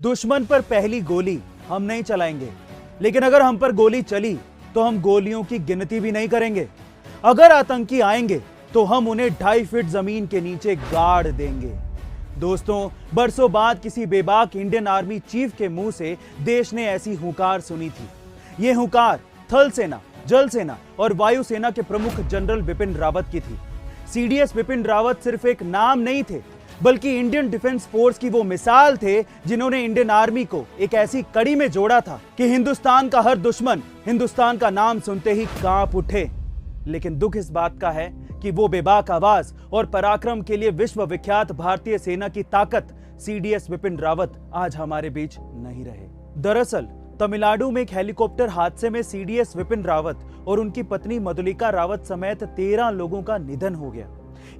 दुश्मन पर पहली गोली हम नहीं चलाएंगे, लेकिन अगर हम पर गोली चली तो हम गोलियों की गिनती भी नहीं करेंगे। अगर आतंकी आएंगे तो हम उन्हें 2.5 फीट जमीन के नीचे गाड़ देंगे। दोस्तों, बरसों बाद किसी बेबाक इंडियन आर्मी चीफ के मुंह से देश ने ऐसी हुंकार सुनी थी। यह हुंकार थल सेना, जल सेना और वायु सेना के प्रमुख जनरल बिपिन रावत की थी। सीडीएस बिपिन रावत सिर्फ एक नाम नहीं थे, बल्कि इंडियन डिफेंस फोर्स की वो मिसाल थे जिन्होंने इंडियन आर्मी को एक ऐसी कड़ी में जोड़ा था कि हिंदुस्तान का हर दुश्मन हिंदुस्तान का नाम सुनते ही कांप उठे। लेकिन दुख इस बात का है कि वो बेबाक आवाज और पराक्रम के लिए विश्व विख्यात भारतीय सेना की ताकत सीडीएस बिपिन रावत आज हमारे बीच नहीं रहे। दरअसल तमिलनाडु में एक हेलीकॉप्टर हादसे में सीडीएस बिपिन रावत और उनकी पत्नी मधुलिका रावत समेत 13 लोगों का निधन हो गया।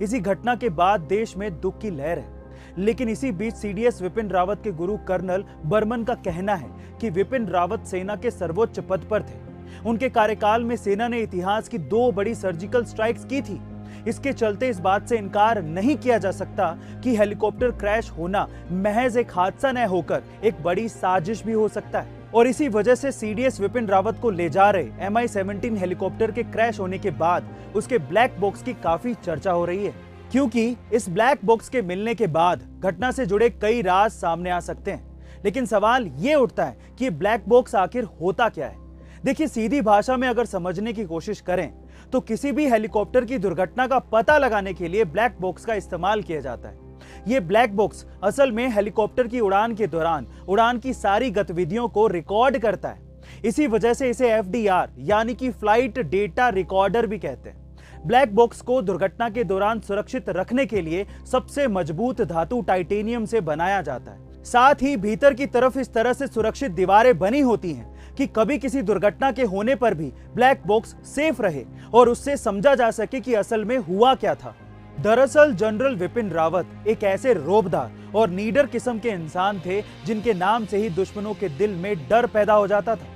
इसी घटना के बाद देश में दुख की लहर है। लेकिन इसी बीच सीडीएस बिपिन रावत के गुरु कर्नल बर्मन का कहना है कि बिपिन रावत सेना के सर्वोच्च पद पर थे। उनके कार्यकाल में सेना ने इतिहास की 2 बड़ी सर्जिकल स्ट्राइक्स की थी। इसके चलते इस बात से इनकार नहीं किया जा सकता कि हेलीकॉप्टर क्रैश होना महज एक हादसा न होकर एक बड़ी साजिश भी हो सकता है। और इसी वजह से सीडीएस बिपिन रावत को ले जा रहे MI-17 हेलीकॉप्टर के क्रैश होने के बाद उसके ब्लैक बॉक्स की काफी चर्चा हो रही है, क्योंकि इस ब्लैक बॉक्स के मिलने के बाद घटना से जुड़े कई राज सामने आ सकते हैं। लेकिन सवाल ये उठता है कि ब्लैक बॉक्स आखिर होता क्या है। देखिए, सीधी भाषा में अगर समझने की कोशिश करें तो किसी भी हेलीकॉप्टर की दुर्घटना का पता लगाने के लिए ब्लैक बॉक्स का इस्तेमाल किया जाता है। ये ब्लैक बॉक्स असल में हेलीकॉप्टर की उड़ान के दौरान उड़ान की सारी गतिविधियों को रिकॉर्ड करता है। इसी वजह से इसे FDR यानी कि फ्लाइट डेटा रिकॉर्डर भी कहते हैं। ब्लैक बॉक्स को दुर्घटना के दौरान सुरक्षित रखने के लिए सबसे मजबूत धातु टाइटेनियम से बनाया जाता है। साथ ही भीतर की तरफ इस तरह से सुरक्षित दीवारें बनी होती हैं कि कभी किसी दुर्घटना के होने पर भी ब्लैक बॉक्स सेफ रहे और उससे समझा जा सके कि असल में हुआ क्या था। दरअसल जनरल बिपिन रावत एक ऐसे रोबदार और नीडर किस्म के इंसान थे जिनके नाम से ही दुश्मनों के दिल में डर पैदा हो जाता था।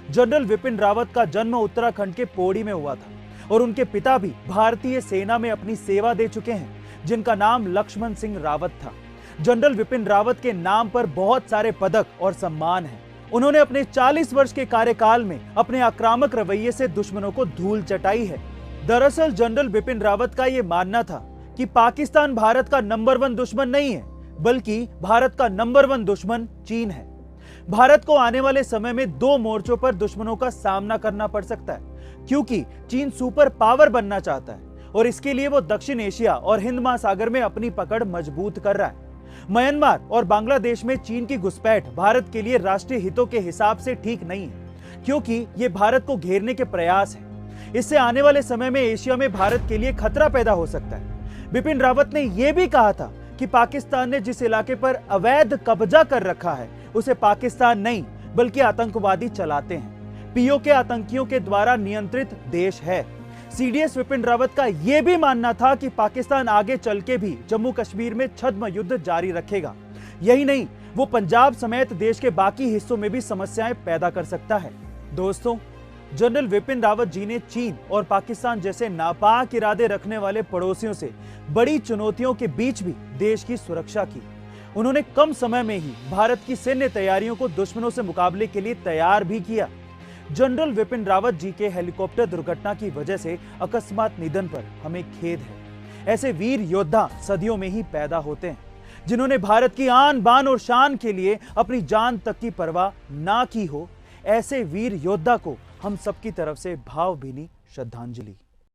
जनरल बिपिन रावत का जन्म उत्तराखंड के पौड़ी में हुआ था और उनके पिता भी भारतीय सेना में अपनी सेवा दे चुके हैं, जिनका नाम लक्ष्मण सिंह रावत था। जनरल बिपिन रावत के नाम पर बहुत सारे पदक और सम्मान हैं। उन्होंने अपने 40 वर्ष के कार्यकाल में अपने आक्रामक रवैये से दुश्मनों को धूल चटाई है। दरअसल जनरल बिपिन रावत का यह मानना था कि पाकिस्तान भारत का नंबर 1 दुश्मन नहीं है, बल्कि भारत का नंबर 1 दुश्मन चीन है। भारत को आने वाले समय में 2 मोर्चों पर दुश्मनों का सामना करना पड़ सकता है, क्योंकि चीन सुपर पावर बनना चाहता है और इसके लिए वो दक्षिण एशिया और हिंद महासागर में अपनी पकड़ मजबूत कर रहा है। म्यांमार और बांग्लादेश में चीन की घुसपैठ भारत के लिए राष्ट्रीय हितों के हिसाब से ठीक नहीं है, क्योंकि ये भारत को घेरने के प्रयास है। इससे आने वाले समय में एशिया में भारत के लिए खतरा पैदा हो सकता है। बिपिन रावत ने यह भी कहा था कि पाकिस्तान ने जिस इलाके पर अवैध कब्जा कर रखा है उसे पाकिस्तान नहीं बल्कि आतंकवादी चलाते हैं। POK आतंकियों के द्वारा नियंत्रित देश है। सीडीएस बिपिन रावत का यह भी मानना था कि पाकिस्तान आगे चल के भी जम्मू कश्मीर में छद्म युद्ध जारी रखेगा। यही नहीं, वो पंजाब समेत देश के बाकी हिस्सों में भी समस्याएं पैदा कर सकता है। दोस्तों, जनरल बिपिन रावत जी ने चीन और पाकिस्तान जैसे नापाक इरादे रखने वाले पड़ोसियों से बड़ी चुनौतियों के बीच भी देश की सुरक्षा की। उन्होंने कम समय में ही भारत की सैन्य तैयारियों को दुश्मनों से मुकाबले के लिए तैयार भी किया। जनरल बिपिन रावत जी के हेलीकॉप्टर दुर्घटना की वजह से अकस्मात निधन पर हमें खेद है। ऐसे वीर योद्धा सदियों में ही पैदा होते हैं, जिन्होंने भारत की आन बान और शान के लिए अपनी जान तक की परवाह ना की हो। ऐसे वीर योद्धा को हम सबकी तरफ से भावभीनी श्रद्धांजलि।